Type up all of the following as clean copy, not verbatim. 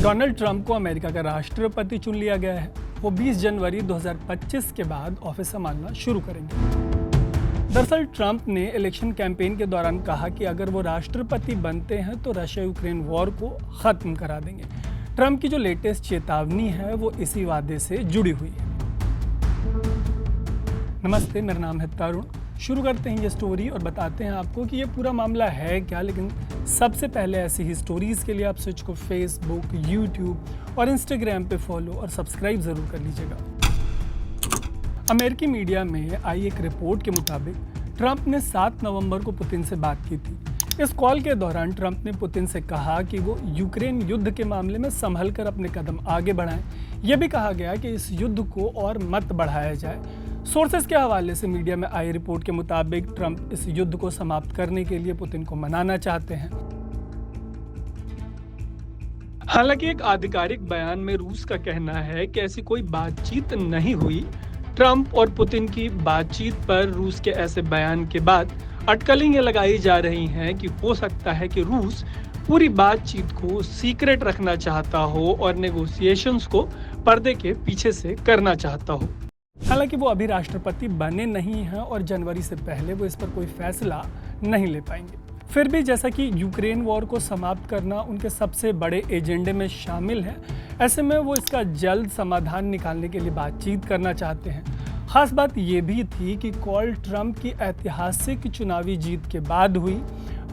Donald Trump को America का राष्ट्रपति चुन लिया गया है। वो 20 जनवरी 2025 के बाद ऑफिस संभालना शुरू करेंगे। दरअसल ट्रंप ने इलेक्शन कैंपेन के दौरान कहा कि अगर वो राष्ट्रपति बनते हैं तो रशिया यूक्रेन वॉर को खत्म करा देंगे। ट्रंप की जो लेटेस्ट चेतावनी है वो इसी वादे से जुड़ी हुई है। नमस्ते, मेरा नाम है तरुण। शुरू करते हैं ये स्टोरी और बताते हैं आपको कि ये पूरा मामला है क्या। लेकिन सबसे पहले ऐसी ही स्टोरीज के लिए आप स्विच को फेसबुक, यूट्यूब और इंस्टाग्राम पे फॉलो और सब्सक्राइब जरूर कर लीजिएगा। अमेरिकी मीडिया में आई एक रिपोर्ट के मुताबिक ट्रंप ने 7 नवंबर को पुतिन से बात की थी। इस कॉल के दौरान ट्रंप ने पुतिन से कहा कि वो यूक्रेन युद्ध के मामले में संभल कर अपने कदम आगे बढ़ाएं। यह भी कहा गया कि इस युद्ध को और मत बढ़ाया जाए। सोर्सेस के हवाले से मीडिया में आई रिपोर्ट के मुताबिक ट्रंप इस युद्ध को समाप्त करने के लिए पुतिन को मनाना चाहते हैं। हालांकि एक आधिकारिक बयान में रूस का कहना है कि ऐसी कोई बातचीत नहीं हुई। ट्रंप और पुतिन की बातचीत पर रूस के ऐसे बयान के बाद अटकलें ये लगाई जा रही हैं कि हो सकता है कि रूस पूरी बातचीत को सीक्रेट रखना चाहता हो और नेगोशिएशंस को पर्दे के पीछे से करना चाहता हो। हालांकि वो अभी राष्ट्रपति बने नहीं हैं और जनवरी से पहले वो इस पर कोई फैसला नहीं ले पाएंगे। फिर भी जैसा कि यूक्रेन वॉर को समाप्त करना उनके सबसे बड़े एजेंडे में शामिल है, ऐसे में वो इसका जल्द समाधान निकालने के लिए बातचीत करना चाहते हैं। खास बात ये भी थी कि कॉल ट्रंप की ऐतिहासिक चुनावी जीत के बाद हुई।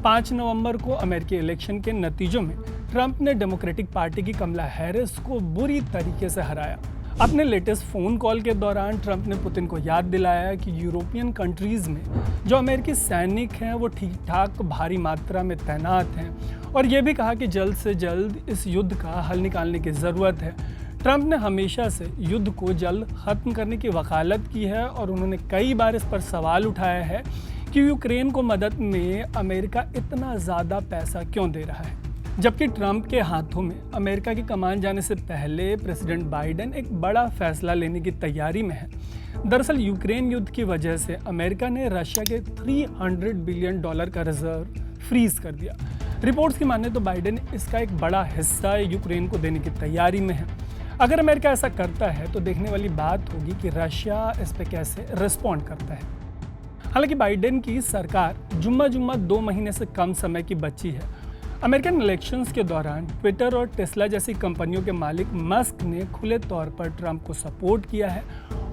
5 नवंबर को अमेरिकी इलेक्शन के नतीजों में ट्रंप ने डेमोक्रेटिक पार्टी की कमला हैरिस को बुरी तरीके से हराया। अपने लेटेस्ट फ़ोन कॉल के दौरान ट्रंप ने पुतिन को याद दिलाया कि यूरोपियन कंट्रीज़ में जो अमेरिकी सैनिक हैं वो ठीक ठाक भारी मात्रा में तैनात हैं और ये भी कहा कि जल्द से जल्द इस युद्ध का हल निकालने की ज़रूरत है। ट्रंप ने हमेशा से युद्ध को जल्द ख़त्म करने की वकालत की है और उन्होंने कई बार इस पर सवाल उठाया है कि यूक्रेन को मदद में अमेरिका इतना ज़्यादा पैसा क्यों दे रहा है। जबकि ट्रंप के हाथों में अमेरिका की कमान जाने से पहले प्रेसिडेंट बाइडेन एक बड़ा फैसला लेने की तैयारी में है। दरअसल यूक्रेन युद्ध की वजह से अमेरिका ने रशिया के $300 बिलियन का रिजर्व फ्रीज कर दिया। रिपोर्ट्स की माने तो बाइडेन इसका एक बड़ा हिस्सा यूक्रेन को देने की तैयारी में है। अगर अमेरिका ऐसा करता है तो देखने वाली बात होगी कि रशिया इस पर कैसे रिस्पॉन्ड करता है। हालांकि बाइडेन की सरकार जुम्मा 2 महीने से कम समय की बची है। अमेरिकन इलेक्शंस के दौरान ट्विटर और टेस्ला जैसी कंपनियों के मालिक मस्क ने खुले तौर पर ट्रंप को सपोर्ट किया है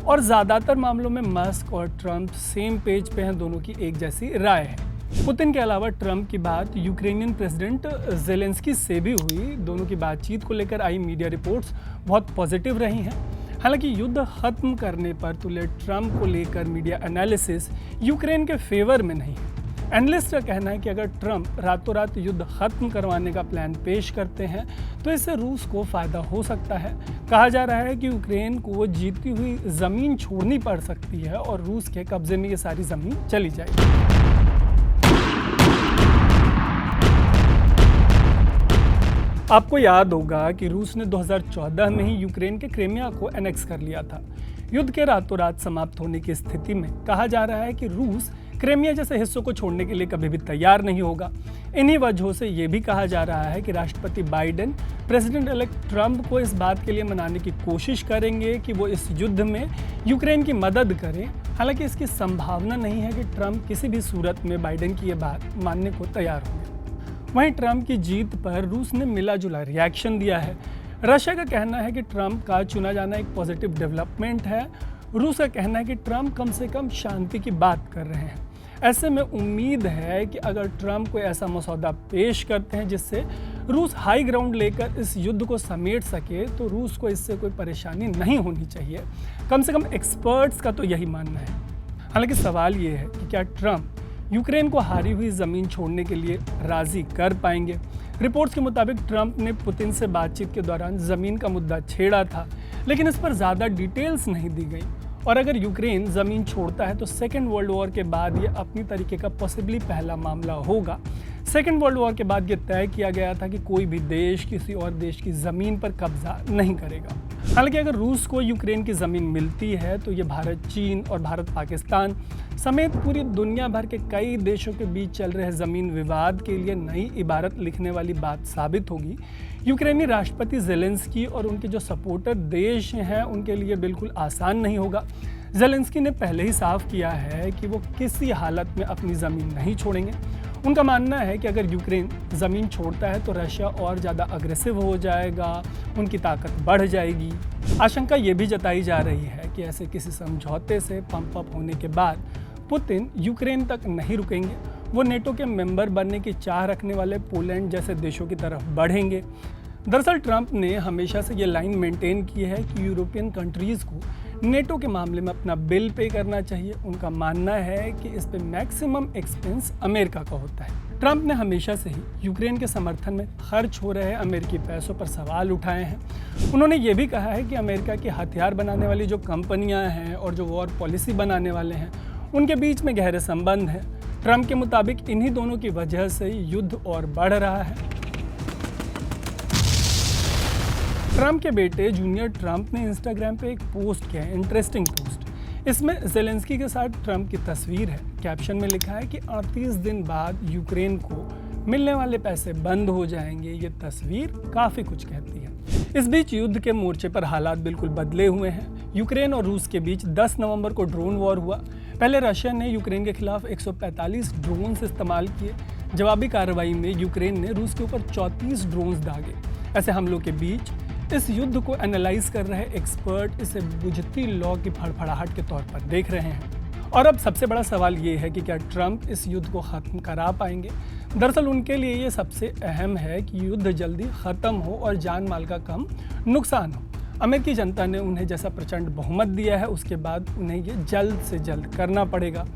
और ज़्यादातर मामलों में मस्क और ट्रंप सेम पेज पे हैं। दोनों की एक जैसी राय है। पुतिन के अलावा ट्रंप की बात यूक्रेनियन प्रेसिडेंट जेलेंस्की से भी हुई। दोनों की बातचीत को लेकर आई मीडिया रिपोर्ट्स बहुत पॉजिटिव रही हैं। हालांकि युद्ध खत्म करने पर तुले ट्रंप को लेकर मीडिया एनालिसिस यूक्रेन के फेवर में नहीं है। एनालिस्ट का कहना है कि अगर ट्रंप रातों रात युद्ध खत्म करवाने का प्लान पेश करते हैं तो इससे रूस को फायदा हो सकता है। कहा जा रहा है कि यूक्रेन को जीती हुई जमीन छोड़नी पड़ सकती है और रूस के कब्जे में ये सारी जमीन चली जाएगी। आपको याद होगा कि रूस ने 2014 में ही यूक्रेन के क्रीमिया को एनेक्स कर लिया था। युद्ध के रातों रात समाप्त होने की स्थिति में कहा जा रहा है कि रूस क्रीमिया जैसे हिस्सों को छोड़ने के लिए कभी भी तैयार नहीं होगा। इन्हीं वजहों से ये भी कहा जा रहा है कि राष्ट्रपति बाइडेन प्रेसिडेंट इलेक्ट ट्रंप को इस बात के लिए मनाने की कोशिश करेंगे कि वो इस युद्ध में यूक्रेन की मदद करें। हालांकि इसकी संभावना नहीं है कि ट्रंप किसी भी सूरत में बाइडेन की ये बात मानने को तैयार होंगे। वहीं ट्रंप की जीत पर रूस ने मिला जुला रिएक्शन दिया है। रशिया का कहना है कि ट्रंप का चुना जाना एक पॉजिटिव डेवलपमेंट है। रूस का कहना है कि ट्रंप कम से कम शांति की बात कर रहे हैं। ऐसे में उम्मीद है कि अगर ट्रंप कोई ऐसा मसौदा पेश करते हैं जिससे रूस हाई ग्राउंड लेकर इस युद्ध को समेट सके तो रूस को इससे कोई परेशानी नहीं होनी चाहिए। कम से कम एक्सपर्ट्स का तो यही मानना है। हालांकि सवाल ये है कि क्या ट्रंप यूक्रेन को हारी हुई ज़मीन छोड़ने के लिए राज़ी कर पाएंगे। रिपोर्ट्स के मुताबिक ट्रंप ने पुतिन से बातचीत के दौरान ज़मीन का मुद्दा छेड़ा था, लेकिन इस पर ज़्यादा डिटेल्स नहीं दी गई। और अगर यूक्रेन ज़मीन छोड़ता है तो सेकेंड वर्ल्ड वॉर के बाद ये अपनी तरीके का पॉसिबली पहला मामला होगा सेकेंड वर्ल्ड वॉर के बाद ये तय किया गया था कि कोई भी देश किसी और देश की ज़मीन पर कब्जा नहीं करेगा। हालांकि अगर रूस को यूक्रेन की ज़मीन मिलती है तो ये भारत, चीन और भारत पाकिस्तान समेत पूरी दुनिया भर के कई देशों के बीच चल रहे ज़मीन विवाद के लिए नई इबारत लिखने वाली बात साबित होगी। यूक्रेनी राष्ट्रपति ज़ेलेंस्की और उनके जो सपोर्टर देश हैं उनके लिए बिल्कुल आसान नहीं होगा। ज़ेलेंस्की ने पहले ही साफ किया है कि वो किसी हालत में अपनी ज़मीन नहीं छोड़ेंगे। उनका मानना है कि अगर यूक्रेन ज़मीन छोड़ता है तो रशिया और ज़्यादा अग्रेसिव हो जाएगा, उनकी ताकत बढ़ जाएगी। आशंका ये भी जताई जा रही है कि ऐसे किसी समझौते से पंप अप होने के बाद पुतिन यूक्रेन तक नहीं रुकेंगे। वो नेटो के मेंबर बनने की चाह रखने वाले पोलैंड जैसे देशों की तरफ बढ़ेंगे। दरअसल ट्रंप ने हमेशा से ये लाइन मेंटेन की है कि यूरोपियन कंट्रीज़ को नेटो के मामले में अपना बिल पे करना चाहिए। उनका मानना है कि इस पे मैक्सिमम एक्सपेंस अमेरिका का होता है। ट्रंप ने हमेशा से ही यूक्रेन के समर्थन में खर्च हो रहे अमेरिकी पैसों पर सवाल उठाए हैं। उन्होंने ये भी कहा है कि अमेरिका की हथियार बनाने वाली जो कंपनियां हैं और जो वॉर पॉलिसी बनाने वाले हैं उनके बीच में गहरे संबंध हैं। ट्रंप के मुताबिक इन्हीं दोनों की वजह से युद्ध और बढ़ रहा है। ट्रंप के बेटे जूनियर ट्रंप ने इंस्टाग्राम पे एक पोस्ट किया है, इंटरेस्टिंग पोस्ट। इसमें ज़ेलेंस्की के साथ ट्रंप की तस्वीर है। कैप्शन में लिखा है कि 38 दिन बाद यूक्रेन को मिलने वाले पैसे बंद हो जाएंगे। ये तस्वीर काफ़ी कुछ कहती है। इस बीच युद्ध के मोर्चे पर हालात बिल्कुल बदले हुए हैं। यूक्रेन और रूस के बीच 10 नवंबर को ड्रोन वॉर हुआ। पहले रशिया ने यूक्रेन के खिलाफ 145 ड्रोन्स इस्तेमाल किए। जवाबी कार्रवाई में यूक्रेन ने रूस के ऊपर 34 ड्रोन्स दागे। ऐसे हमलों के बीच इस युद्ध को एनालाइज कर रहे एक्सपर्ट इसे बुझती लौ की फड़फड़ाहट के तौर पर देख रहे हैं। और अब सबसे बड़ा सवाल ये है कि क्या ट्रंप इस युद्ध को ख़त्म करा पाएंगे। दरअसल उनके लिए ये सबसे अहम है कि युद्ध जल्दी ख़त्म हो और जान माल का कम नुकसान हो। अमेरिकी जनता ने उन्हें जैसा प्रचंड बहुमत दिया है उसके बाद उन्हें ये जल्द से जल्द करना पड़ेगा।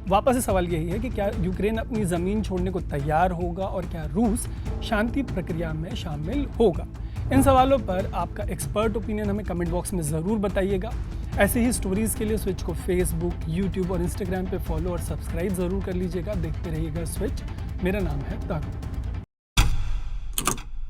वापस से सवाल यही है कि क्या यूक्रेन अपनी ज़मीन छोड़ने को तैयार होगा और क्या रूस शांति प्रक्रिया में शामिल होगा। इन सवालों पर आपका एक्सपर्ट ओपिनियन हमें कमेंट बॉक्स में ज़रूर बताइएगा। ऐसे ही स्टोरीज़ के लिए स्विच को फेसबुक, यूट्यूब और इंस्टाग्राम पे फॉलो और सब्सक्राइब ज़रूर कर लीजिएगा। देखते रहिएगा स्विच। मेरा नाम है तारू।